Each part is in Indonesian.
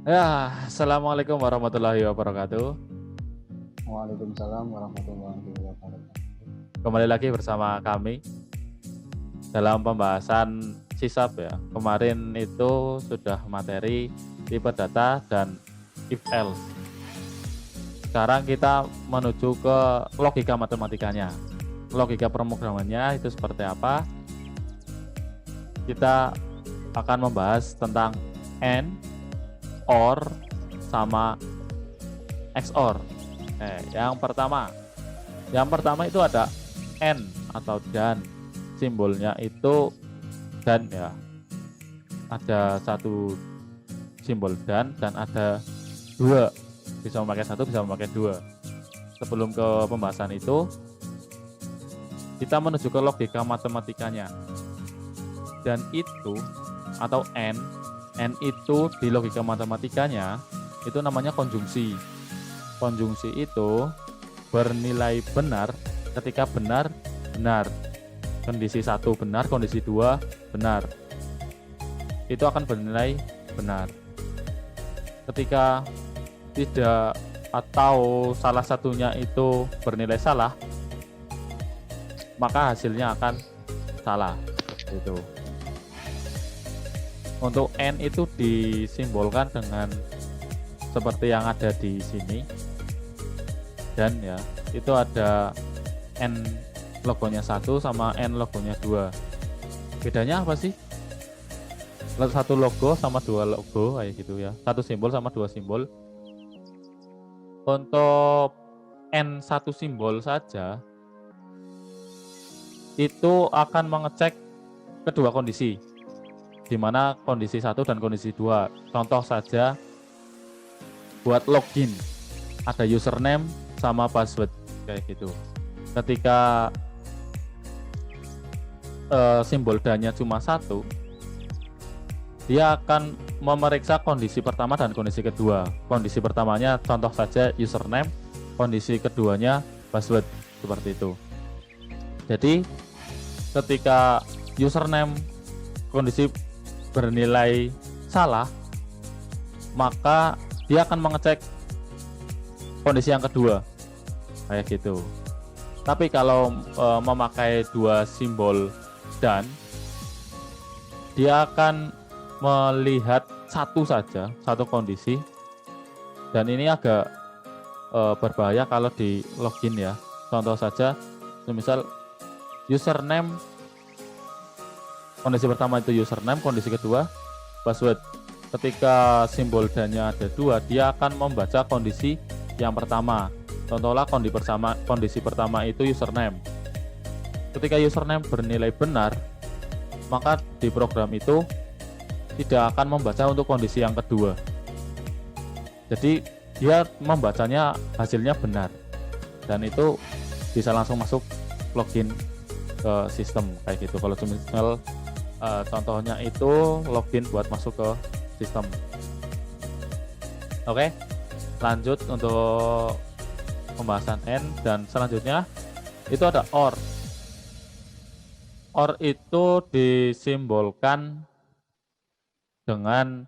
Ya, Assalamualaikum warahmatullahi wabarakatuh. Waalaikumsalam warahmatullahi wabarakatuh. Kembali lagi bersama kami dalam pembahasan sisab ya. Kemarin itu sudah materi tipe data dan if else. Sekarang kita menuju ke logika matematikanya. Logika pemrogramannya itu seperti apa? Kita akan membahas tentang AND, OR, sama XOR. Yang pertama itu ada N atau dan, simbolnya itu dan ya. Ada satu simbol dan ada dua, bisa memakai satu, bisa memakai dua. Sebelum ke pembahasan itu, kita menuju ke logika matematikanya. Dan itu atau N itu di logika matematikanya itu namanya konjungsi. Konjungsi itu bernilai benar ketika benar. Kondisi 1 benar, kondisi 2 benar. Itu akan bernilai benar. Ketika tidak atau salah satunya itu bernilai salah, maka hasilnya akan salah. Itu. Untuk N itu disimbolkan dengan seperti yang ada di sini. Dan ya, itu ada N logonya 1 sama N logonya 2. Bedanya apa sih? Satu logo sama dua logo kayak gitu ya. Satu simbol sama dua simbol. Untuk N satu simbol saja itu akan mengecek kedua kondisi, di mana kondisi 1 dan kondisi 2. Contoh saja buat login, ada username sama password kayak gitu. Ketika simbol dan-nya cuma 1, dia akan memeriksa kondisi pertama dan kondisi kedua. Kondisi pertamanya contoh saja username, kondisi keduanya password, seperti itu. Jadi ketika username kondisi bernilai salah, maka dia akan mengecek kondisi yang kedua kayak gitu. Tapi kalau memakai dua simbol dan, dia akan melihat satu saja, satu kondisi. Dan ini agak berbahaya kalau di login ya. Contoh saja, misal username, kondisi pertama itu username, kondisi kedua password. Ketika simbol dan-nya ada dua, dia akan membaca kondisi yang pertama. Contohlah kondisi pertama itu username. Ketika username bernilai benar, maka di program itu tidak akan membaca untuk kondisi yang kedua. Jadi dia membacanya hasilnya benar, dan itu bisa langsung masuk login ke sistem kayak gitu. Kalau misal contohnya itu login buat masuk ke sistem. Oke, lanjut untuk pembahasan N. Dan selanjutnya itu ada OR. OR itu disimbolkan dengan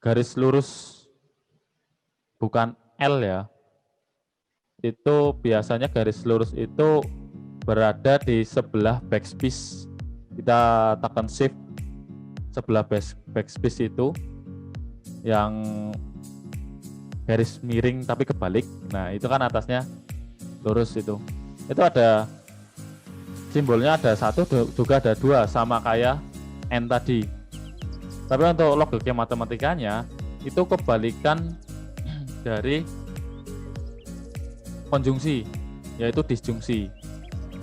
garis lurus, bukan L ya. Itu biasanya garis lurus itu berada di sebelah backspace. Kita tekan shift, sebelah backspace itu yang garis miring tapi kebalik. Nah, itu kan atasnya lurus itu. Itu ada simbolnya, ada 1 juga ada 2, sama kayak N tadi. Tapi untuk logika matematikanya itu kebalikan dari konjungsi, yaitu disjungsi.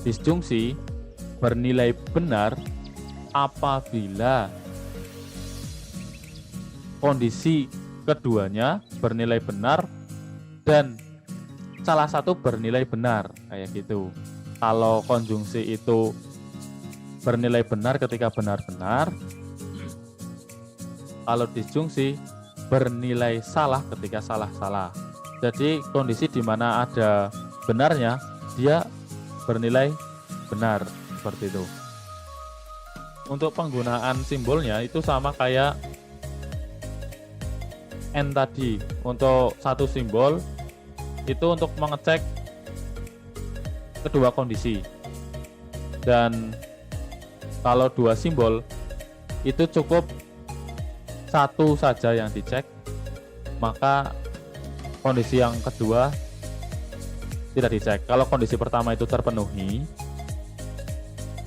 Disjungsi bernilai benar apabila kondisi keduanya bernilai benar dan salah satu bernilai benar kayak gitu. Kalau konjungsi itu bernilai benar ketika benar-benar, kalau disjungsi bernilai salah ketika salah-salah. Jadi kondisi di mana ada benarnya, dia bernilai benar, seperti itu. Untuk penggunaan simbolnya itu sama kayak N tadi untuk satu simbol itu untuk mengecek kedua kondisi, dan kalau dua simbol itu cukup satu saja yang dicek, maka kondisi yang kedua tidak dicek. Kalau kondisi pertama itu terpenuhi,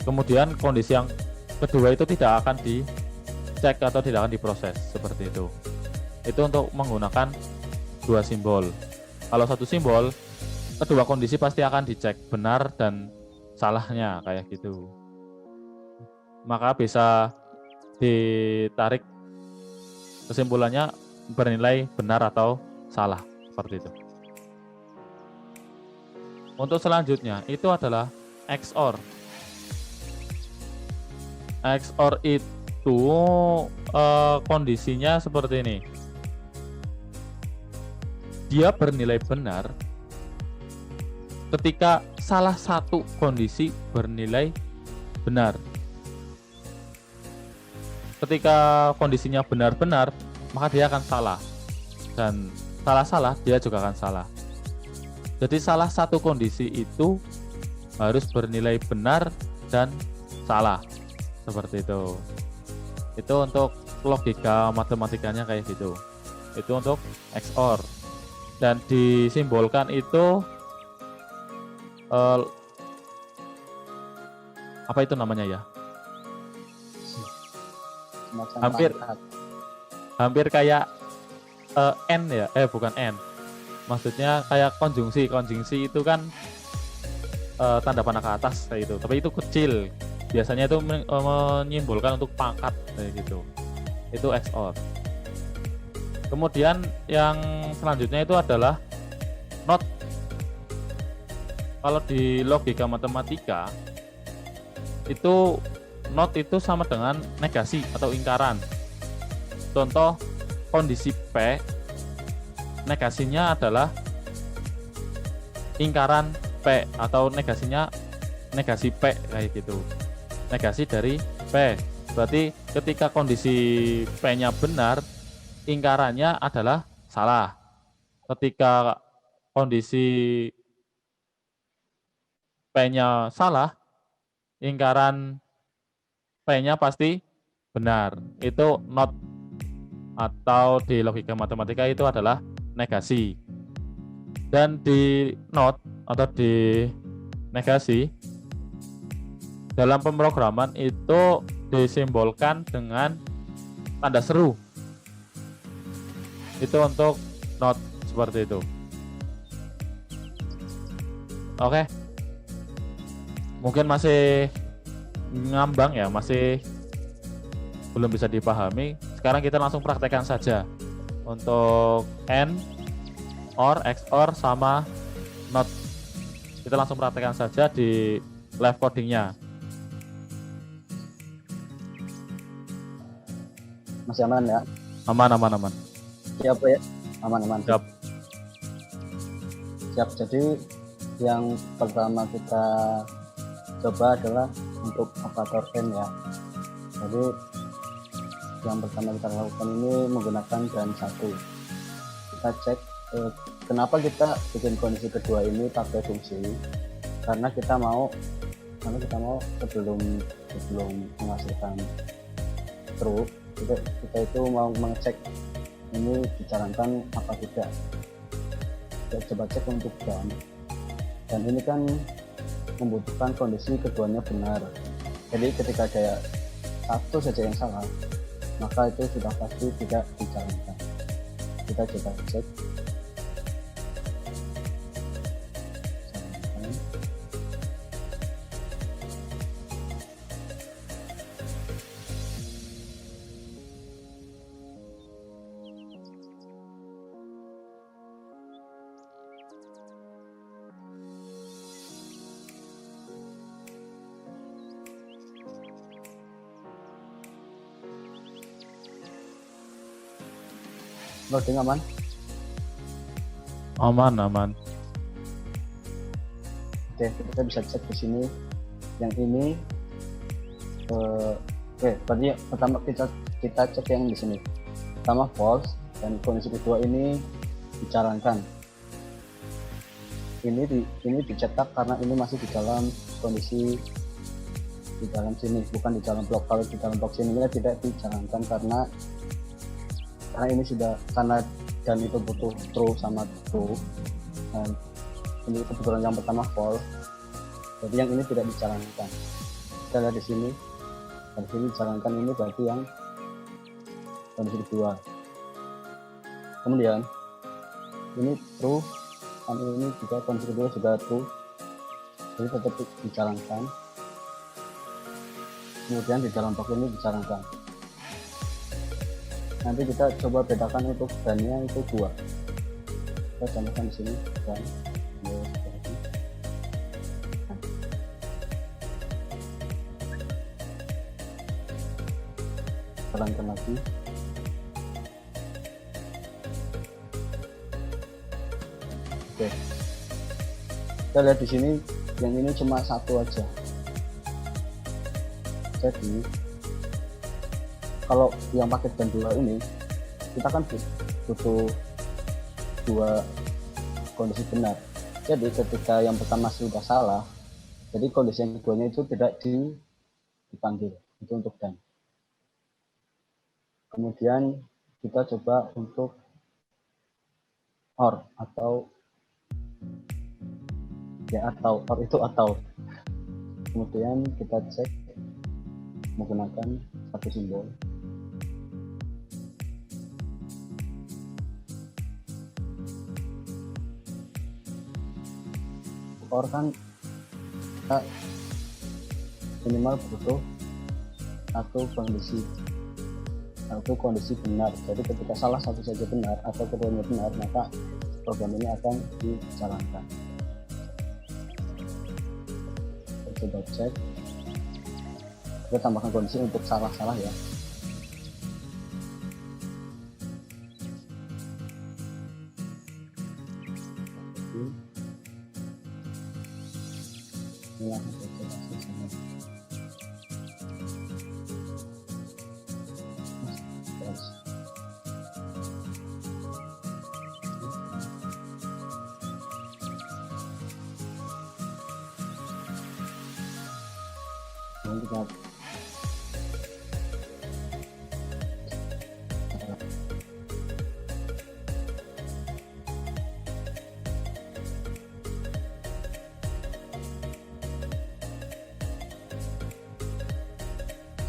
kemudian kondisi yang kedua itu tidak akan dicek atau tidak akan diproses, seperti itu. Itu untuk menggunakan dua simbol. Kalau satu simbol, kedua kondisi pasti akan dicek benar dan salahnya, kayak gitu. Maka bisa ditarik kesimpulannya bernilai benar atau salah, seperti itu. Untuk selanjutnya itu adalah XOR. XOR itu kondisinya seperti ini. Dia bernilai benar ketika salah satu kondisi bernilai benar. Ketika kondisinya benar-benar, maka dia akan salah. Dan salah-salah, dia juga akan salah. Jadi salah satu kondisi itu harus bernilai benar dan salah. Seperti itu. Itu untuk logika matematikanya kayak gitu. Itu untuk XOR. Dan disimbolkan itu apa itu namanya ya? Hampir kayak N ya, bukan N. Maksudnya kayak konjungsi. Konjungsi itu kan tanda panah ke atas kayak itu. Tapi itu kecil. Biasanya itu menyimbolkan untuk pangkat kayak gitu. Itu XOR. Kemudian yang selanjutnya itu adalah NOT. Kalau di logika matematika itu NOT itu sama dengan negasi atau ingkaran. Contoh kondisi P, negasinya adalah ingkaran P atau negasinya negasi P kayak gitu. Negasi dari P. Berarti ketika kondisi P-nya benar, ingkarannya adalah salah. Ketika kondisi P-nya salah, ingkaran P-nya pasti benar. Itu NOT, atau di logika matematika itu adalah negasi. Dan di NOT atau di negasi dalam pemrograman itu disimbolkan dengan tanda seru. Itu untuk NOT seperti itu. Oke. Mungkin masih ngambang ya, masih belum bisa dipahami. Sekarang kita langsung praktekkan saja untuk N, OR, XOR sama NOT. Kita langsung praktekkan saja di live codingnya. Masih aman ya? Aman. Siap ya? Aman. Siap. Jadi yang pertama kita coba adalah untuk operator N ya. Jadi yang pertama kita lakukan ini menggunakan dan satu. Kita cek kenapa kita bikin kondisi kedua ini pakai fungsi, karena kita mau sebelum menghasilkan true, kita itu mau mengecek ini dijalankan apa tidak. Kita coba cek untuk dan ini kan membutuhkan kondisi keduanya benar. Jadi ketika ada satu saja yang salah, maka itu sudah pasti tidak dijalankan. Kita coba cek. Loading aman? Aman. Oke, kita bisa cek di sini. Yang ini, berarti pertama kita cek yang di sini. Pertama false, dan kondisi kedua ini dijalankan. Ini dicetak karena ini masih di dalam kondisi di dalam sini, bukan di dalam blok. Kalau di dalam blok sini kita tidak dijalankan karena ini sudah, karena dan itu butuh true sama true, dan ini kebetulan yang pertama false, jadi yang ini tidak dijalankan. Kita lihat di sini, dari sini dijalankan, ini berarti yang kondisi kedua. Kemudian ini true, dan ini juga kondisi kedua juga true, jadi tetap dijalankan. Kemudian di dalam blok ini dijalankan. Nanti kita coba bedakan untuk dan-nya itu 2. Kita contohkan di sini dan jalankan lagi. Oke, kita lihat di sini yang ini cuma 1 aja. Jadi kalau yang pakai dan 2 ini, kita kan butuh 2 kondisi benar. Jadi ketika yang pertama sudah salah, jadi kondisi yang keduanya itu tidak dipanggil, itu untuk dan. Kemudian kita coba untuk or atau or itu atau. Kemudian kita cek menggunakan satu simbol. Or kan kita minimal butuh satu kondisi benar. Jadi ketika salah satu saja benar atau keduanya benar, maka program ini akan dijalankan. Kita coba cek, kita tambahkan kondisi untuk salah-salah ya.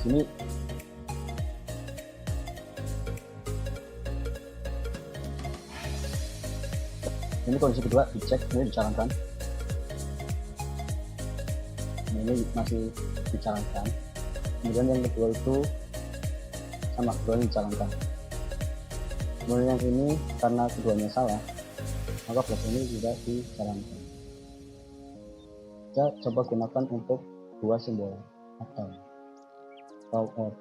Sini ini kondisi kedua dicek, ini dijalankan, ini masih dijalankan. Kemudian yang kedua itu sama, keduanya dijalankan. Kemudian yang ini karena keduanya salah, maka blok ini tidak dijalankan. Kita coba gunakan untuk 2 simbol atau or.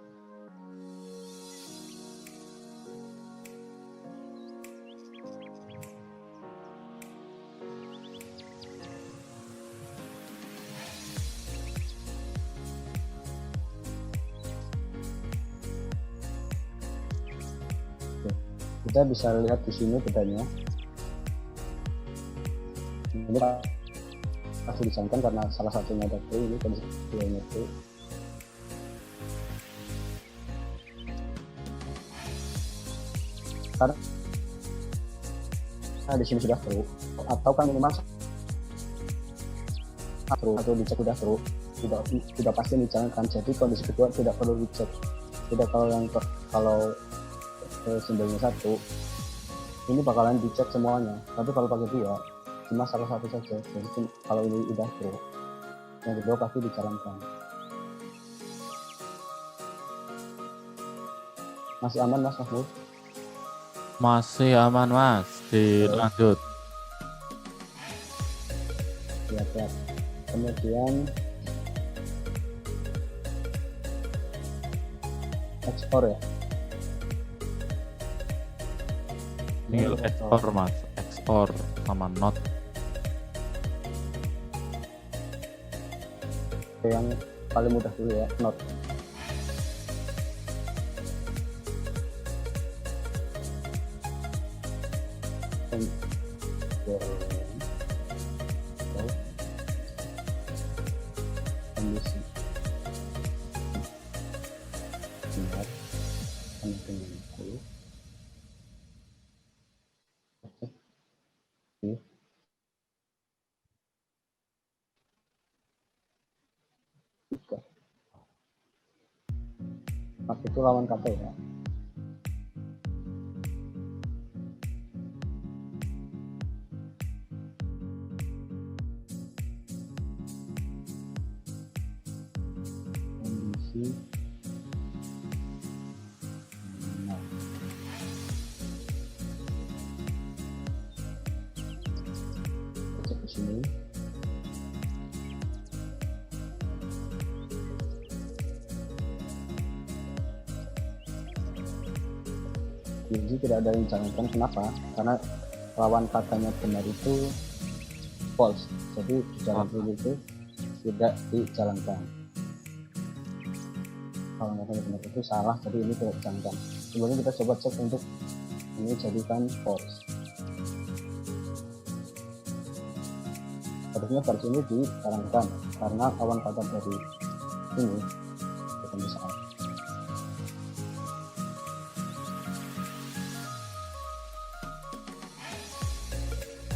Kita bisa lihat di sini bedanya. Ini pasti dijalankan karena salah satunya ada true, ini kondisi keduanya true. Karena di sini sudah true, atau kan minimal true atau dicek sudah true, tidak pasti dijalankan. Jadi kondisi kedua tidak perlu dicek. Tidak kalau simbolnya 1, ini bakalan dicek semuanya. Tapi kalau pakai 2, cuma salah satu saja. Jadi kalau ini udah true, yang kedua pasti dijalankan. Masih aman Mas Mahmud? Masih aman Mas, dilanjut. Ya. Kemudian ekspor ya. Tinggal ekspor Mas, ekspor sama not. Yang paling mudah dulu ya, not. kondisi benar sama dengan itu. Oke. Tiga. Tapi itu lawan kata ya. Kondisi nah. Cek di sini. Jadi tidak ada yang dijalankan. Kenapa? Karena lawan katanya benar itu false. Jadi di dalam rule itu tidak dijalankan. Kalau katanya benar itu salah, jadi ini tidak dijalankan. Kemudian kita coba cek untuk ini jadikan false. Harusnya false ini dijalankan karena lawan kata dari ini bukan salah.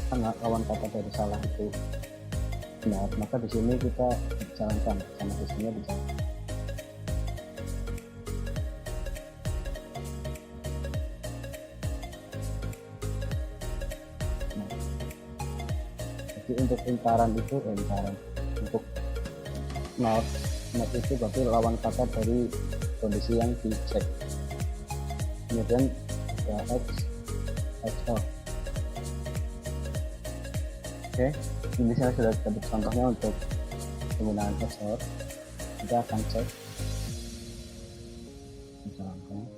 Karena lawan kata dari salah itu benar, maka di sini kita jalankan sama di sini dijalankan. Nah, jadi untuk lingkaran itu untuk not itu berarti lawan kata dari kondisi yang dicek. Kemudian ada XL. Oke, ini saya sudah dapat contohnya untuk penggunaan XOR. Kita akan cek misalkan.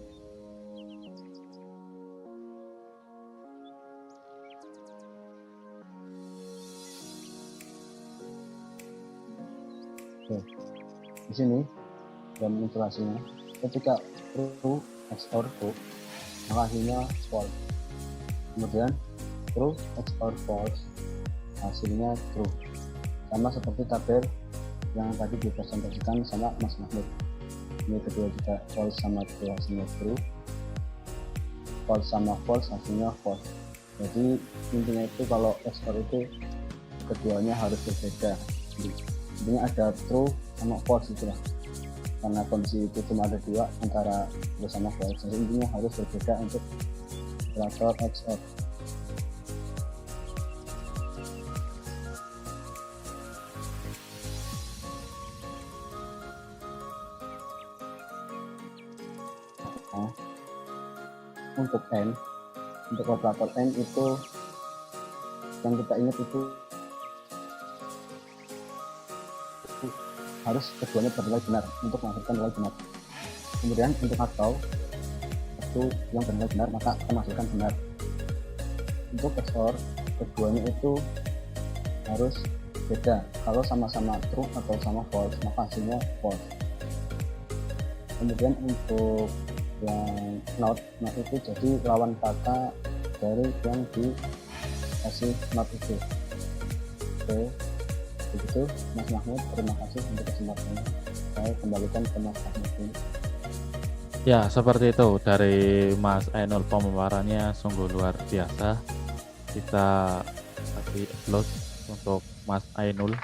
Oke, di sini dan instalasinya ketika true XOR true maka hasilnya false. Kemudian true XOR false hasilnya true, sama seperti tabel yang tadi dipresentasikan sama Mas Mahmud. Ini kedua juga false sama true hasilnya true, false sama false hasilnya false. Jadi intinya itu kalau XOR itu keduanya harus berbeda. Intinya ada true sama false itulah, karena kondisi itu cuma ada dua antara true sama false. Jadi intinya harus berbeda untuk operator XOR. Untuk N, untuk operator N itu yang kita ingat itu harus keduanya bernilai benar untuk menghasilkan nilai benar. Kemudian untuk atau itu yang bernilai benar maka akan menghasilkan benar. Untuk XOR keduanya itu harus beda. Kalau sama-sama true atau sama false maka hasilnya false. Kemudian untuk yang not itu jadi lawan kata dari yang dikasih not itu. Oke, begitu Mas Mahmud, terima kasih untuk kesempatannya. Saya kembalikan ke Mas Mahmud ini. Ya, seperti itu dari Mas Ainul, pemaparannya sungguh luar biasa. Kita kasih applause untuk Mas Ainul.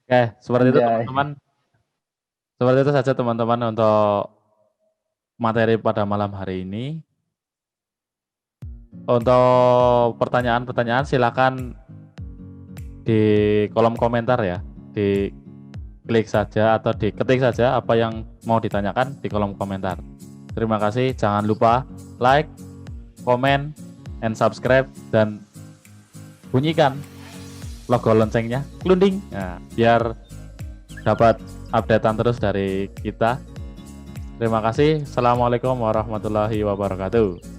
Oke, seperti itu teman-teman. Seperti itu saja teman-teman untuk materi pada malam hari ini. Untuk pertanyaan-pertanyaan silakan di kolom komentar ya. Diklik saja atau diketik saja apa yang mau ditanyakan di kolom komentar. Terima kasih, jangan lupa like, comment, and subscribe, dan bunyikan logo loncengnya, klunding. Nah, biar dapat updatean terus dari kita. Terima kasih. Assalamualaikum warahmatullahi wabarakatuh.